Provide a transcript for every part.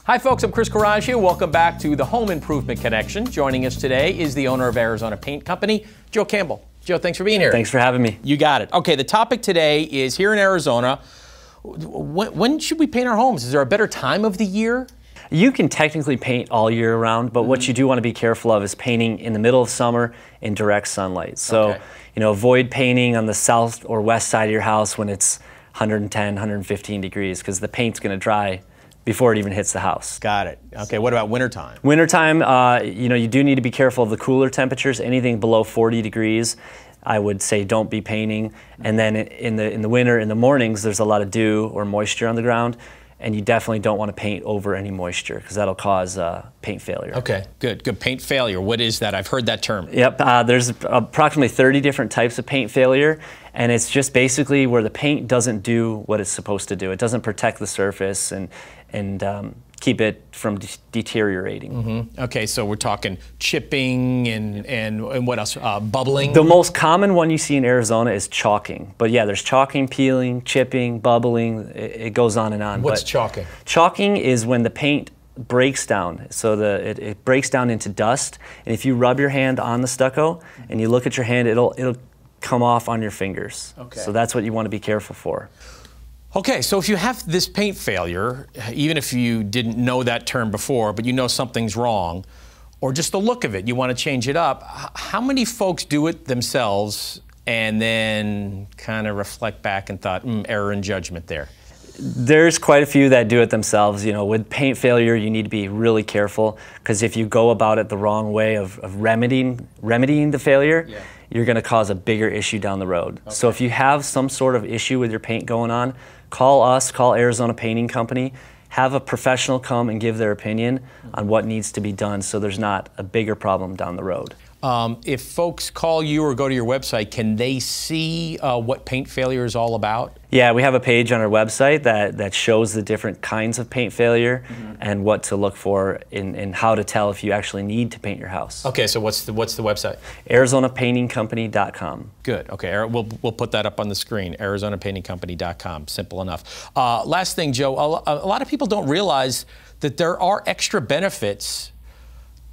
Hi folks, I'm Chris Coraggio. Welcome back to the Home Improvement Connection. Joining us today is the owner of Arizona Paint Company, Joe Campbell. Joe, thanks for being here. Thanks for having me. You got it. Okay, the topic today is here in Arizona. When should we paint our homes? Is there a better time of the year? You can technically paint all year round, but what you do want to be careful of is painting in the middle of summer in direct sunlight. So, avoid painting on the south or west side of your house when it's 110, 115 degrees, because the paint's going to dry before it even hits the house. Got it. Okay, what about wintertime? Wintertime, you do need to be careful of the cooler temperatures. Anything below 40 degrees, I would say don't be painting. And then in the winter, in the mornings, there's a lot of dew or moisture on the ground, and you definitely don't want to paint over any moisture because that'll cause paint failure. Okay, good. Paint failure. What is that? I've heard that term. Yep, there's approximately 30 different types of paint failure, and it's just basically where the paint doesn't do what it's supposed to do. It doesn't protect the surface and keep it from deteriorating. Mm-hmm. Okay, so we're talking chipping and what else? Bubbling? The most common one you see in Arizona is chalking. But yeah, there's chalking, peeling, chipping, bubbling. It goes on and on. What's chalking? Chalking is when the paint breaks down. So it breaks down into dust. And if you rub your hand on the stucco and you look at your hand, it'll come off on your fingers. Okay. So that's what you want to be careful for. Okay, so if you have this paint failure, even if you didn't know that term before, but you know something's wrong, or just the look of it, you want to change it up, how many folks do it themselves and then kind of reflect back and thought, error in judgment there? There's quite a few that do it themselves. With paint failure, you need to be really careful, because if you go about it the wrong way of remedying the failure, you're going to cause a bigger issue down the road. Okay. So if you have some sort of issue with your paint going on, call us, call Arizona Painting Company, have a professional come and give their opinion on what needs to be done so there's not a bigger problem down the road. If folks call you or go to your website, can they see what paint failure is all about? Yeah, we have a page on our website that shows the different kinds of paint failure and what to look for and how to tell if you actually need to paint your house. Okay, so what's the website? ArizonaPaintingCompany.com. Good. Okay, we'll put that up on the screen. ArizonaPaintingCompany.com. Simple enough. Last thing, Joe. A lot of people don't realize that there are extra benefits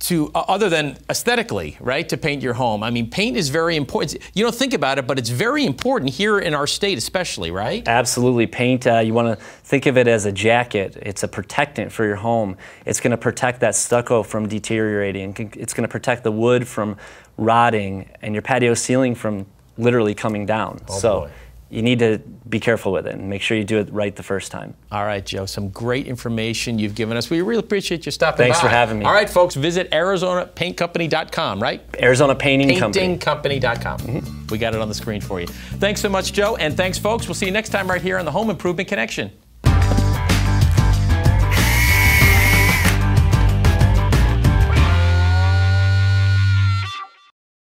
to other than aesthetically, right, to paint your home. I mean, paint is very important. You don't think about it, but it's very important here in our state especially, right? Absolutely. Paint, you want to think of it as a jacket. It's a protectant for your home. It's going to protect that stucco from deteriorating. It's going to protect the wood from rotting and your patio ceiling from literally coming down. Oh, boy. You need to be careful with it and make sure you do it right the first time. All right, Joe, some great information you've given us. We really appreciate you stopping by. Thanks for having me. All right, folks, visit ArizonaPaintCompany.com, right? Arizona Painting Company. PaintingCompany.com. We got it on the screen for you. Thanks so much, Joe, and thanks, folks. We'll see you next time right here on the Home Improvement Connection.